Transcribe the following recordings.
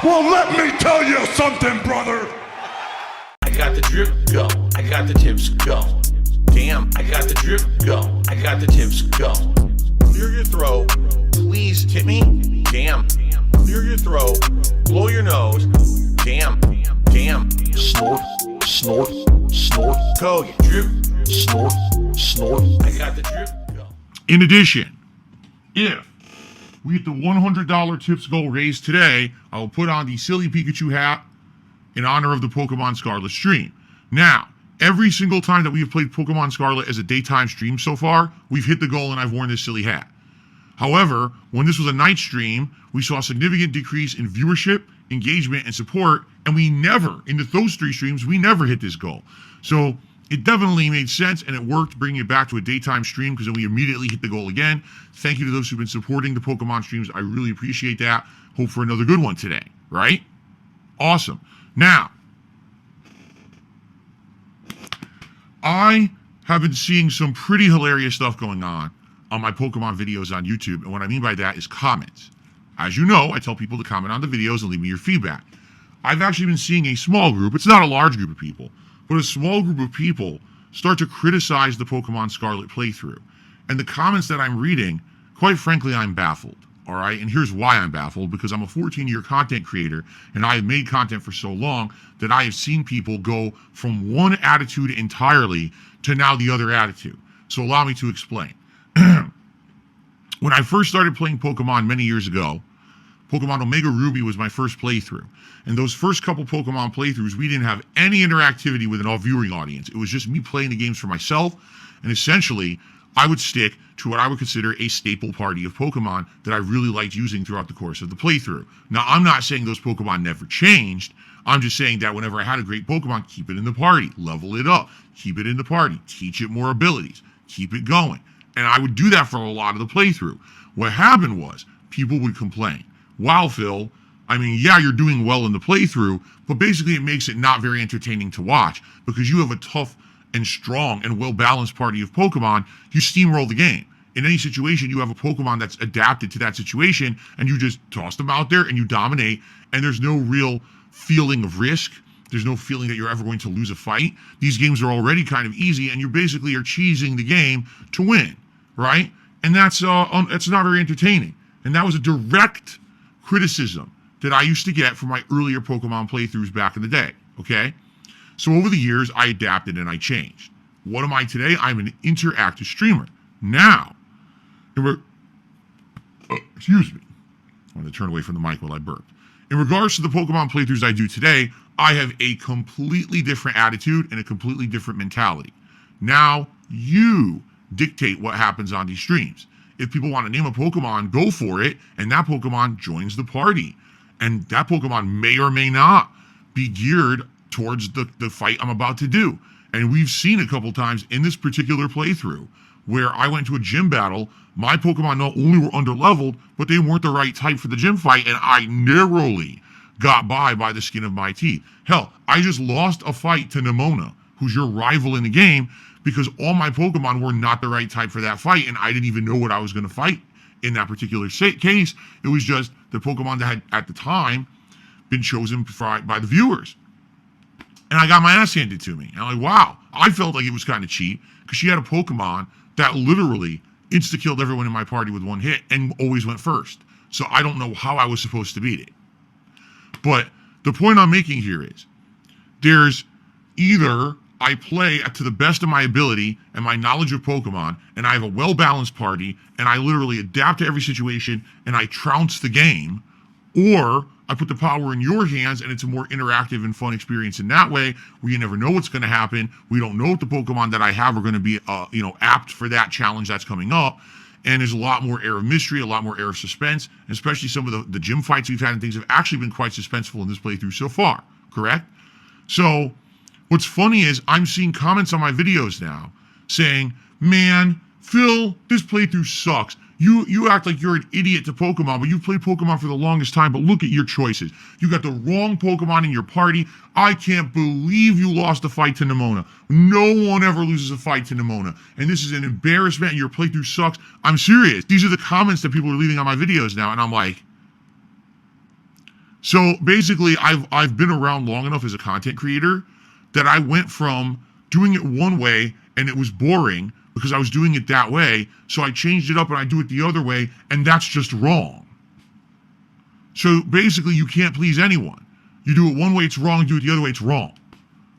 Well, let me tell you something, brother. I got the drip, go. I got the tips, go. Damn, I got the drip, go. I got the tips, go. Clear your throat. Please tip me. Damn. Clear your throat. Blow your nose. Damn. Damn. Snort, snort, snort. Go, you drip. Snort, snort. I got the drip, go. In addition, if we get the $100 tips goal raised today, I will put on the silly Pikachu hat in honor of the Pokemon Scarlet stream. Now, every single time that we have played Pokemon Scarlet as a daytime stream so far, we've hit the goal and I've worn this silly hat. However, when this was a night stream, we saw a significant decrease in viewership, engagement, and support, and we never, in those 3 streams, we never hit this goal. So it definitely made sense, and it worked bringing it back to a daytime stream because then we immediately hit the goal again. Thank you to those who've been supporting the Pokemon streams. I really appreciate that. Hope for another good one today, right? Awesome. Now, I have been seeing some pretty hilarious stuff going on my Pokemon videos on YouTube, and what I mean by that is comments. As you know, I tell people to comment on the videos and leave me your feedback. I've actually been seeing a small group, it's not a large group of people, but a small group of people start to criticize the Pokemon Scarlet playthrough. And the comments that I'm reading, quite frankly, I'm baffled. All right, and here's why I'm baffled, because I'm a 14-year content creator, and I have made content for so long that I have seen people go from one attitude entirely to now the other attitude. So allow me to explain. When I first started playing Pokemon many years ago, Pokemon Omega Ruby was my first playthrough. And those first couple Pokemon playthroughs, we didn't have any interactivity with an viewing audience. It was just me playing the games for myself, and essentially, I would stick to what I would consider a staple party of Pokemon that I really liked using throughout the course of the playthrough. Now, I'm not saying those Pokemon never changed. I'm just saying that whenever I had a great Pokemon, keep it in the party, level it up, keep it in the party, teach it more abilities, keep it going. And I would do that for a lot of the playthrough. What happened was, people would complain. Wow, Phil, I mean, yeah, you're doing well in the playthrough, but basically it makes it not very entertaining to watch because you have a tough and strong and well-balanced party of Pokemon. You steamroll the game. In any situation, you have a Pokemon that's adapted to that situation, and you just toss them out there and you dominate, and there's no real feeling of risk. There's no feeling that you're ever going to lose a fight. These games are already kind of easy, and you basically are cheesing the game to win, right? And that's not very entertaining. And that was a direct criticism that I used to get from my earlier Pokemon playthroughs back in the day, okay? So over the years, I adapted and I changed. What am I today? I'm an interactive streamer. Now, excuse me. I'm going to turn away from the mic while I burp. In regards to the Pokemon playthroughs I do today, I have a completely different attitude and a completely different mentality. Now, you dictate what happens on these streams. If people want to name a Pokemon, go for it, and that Pokemon joins the party. And that Pokemon may or may not be geared towards the fight I'm about to do. And we've seen a couple times in this particular playthrough where I went to a gym battle, my Pokemon not only were underleveled, but they weren't the right type for the gym fight, and I narrowly got by the skin of my teeth. Hell, I just lost a fight to Nemona, who's your rival in the game, because all my Pokemon were not the right type for that fight, and I didn't even know what I was going to fight in that particular case. It was just the Pokemon that had, at the time, been chosen by the viewers. And I got my ass handed to me. And I'm like, wow. I felt like it was kind of cheap, because she had a Pokemon that literally insta-killed everyone in my party with one hit and always went first. So I don't know how I was supposed to beat it. But the point I'm making here is, there's either I play to the best of my ability and my knowledge of Pokemon, and I have a well-balanced party, and I literally adapt to every situation, and I trounce the game, or I put the power in your hands, and it's a more interactive and fun experience in that way, where you never know what's going to happen. We don't know if the Pokemon that I have are going to be, apt for that challenge that's coming up. And there's a lot more air of mystery, a lot more air of suspense, and especially some of the gym fights we've had and things have actually been quite suspenseful in this playthrough so far, correct? So what's funny is I'm seeing comments on my videos now saying, man, Phil, this playthrough sucks. You act like you're an idiot to Pokemon, but you've played Pokemon for the longest time, but look at your choices. You got the wrong Pokemon in your party. I can't believe you lost a fight to Nemona. No one ever loses a fight to Nemona. And this is an embarrassment, and your playthrough sucks. I'm serious. These are the comments that people are leaving on my videos now, and I'm like, So basically, I've been around long enough as a content creator that I went from doing it one way and it was boring because I was doing it that way. So I changed it up and I do it the other way, and that's just wrong. So basically, you can't please anyone. You do it one way, it's wrong. Do it the other way, it's wrong.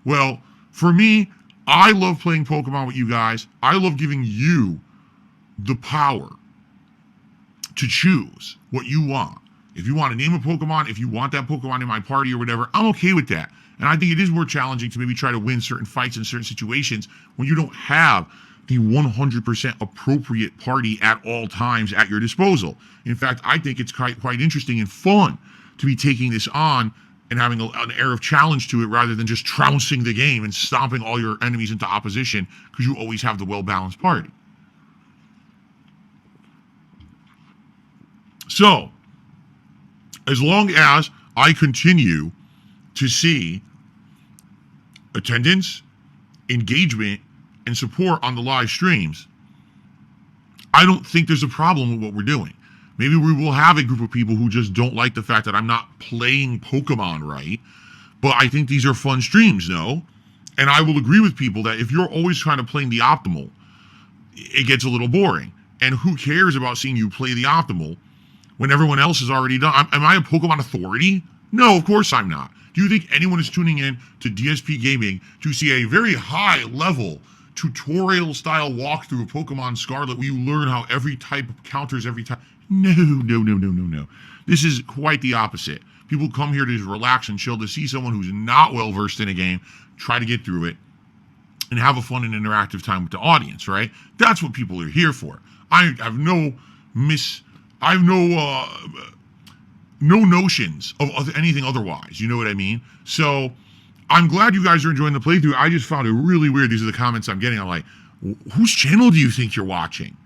Well, for me, I love playing Pokemon with you guys. I love giving you the power to choose what you want. If you want to name a Pokemon, if you want that Pokemon in my party or whatever, I'm okay with that. And I think it is more challenging to maybe try to win certain fights in certain situations when you don't have the 100% appropriate party at all times at your disposal. In fact, I think it's quite interesting and fun to be taking this on and having an air of challenge to it rather than just trouncing the game and stomping all your enemies into opposition because you always have the well-balanced party. So, as long as I continue to see attendance, engagement, and support on the live streams, I don't think there's a problem with what we're doing. Maybe we will have a group of people who just don't like the fact that I'm not playing Pokemon right, but I think these are fun streams, no? And I will agree with people that if you're always trying to play the optimal, it gets a little boring. And who cares about seeing you play the optimal when everyone else is already done? Am I a Pokemon authority? No, of course I'm not. Do you think anyone is tuning in to DSP Gaming to see a very high level tutorial style walkthrough of Pokemon Scarlet where you learn how every type counters every time? No. This is quite the opposite. People come here to just relax and chill, to see someone who's not well versed in a game, try to get through it, and have a fun and interactive time with the audience, right? That's what people are here for. I have no notions of anything otherwise. You know what I mean? So I'm glad you guys are enjoying the playthrough. I just found it really weird. These are the comments I'm getting. I'm like, whose channel do you think you're watching?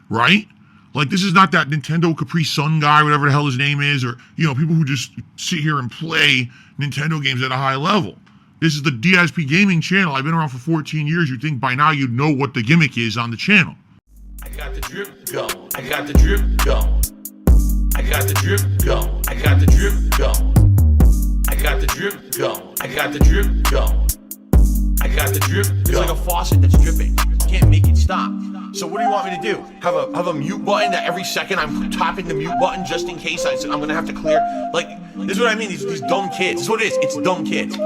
Right? Like, this is not that Nintendo Capri Sun guy, whatever the hell his name is, or, you know, people who just sit here and play Nintendo games at a high level. This is the DSP Gaming channel. I've been around for 14 years. You'd think by now you'd know what the gimmick is on the channel. I got the drip go. I got the drip go. I got the drip go. I got the drip go. I got the drip go. I got the drip go. I got the drip go. It's like a faucet that's dripping. You can't make it stop. So what do you want me to do? Have a mute button that every second I'm tapping the mute button just in case I'm gonna have to clear? Like, this is what I mean. These dumb kids. This is what it is. It's dumb kids.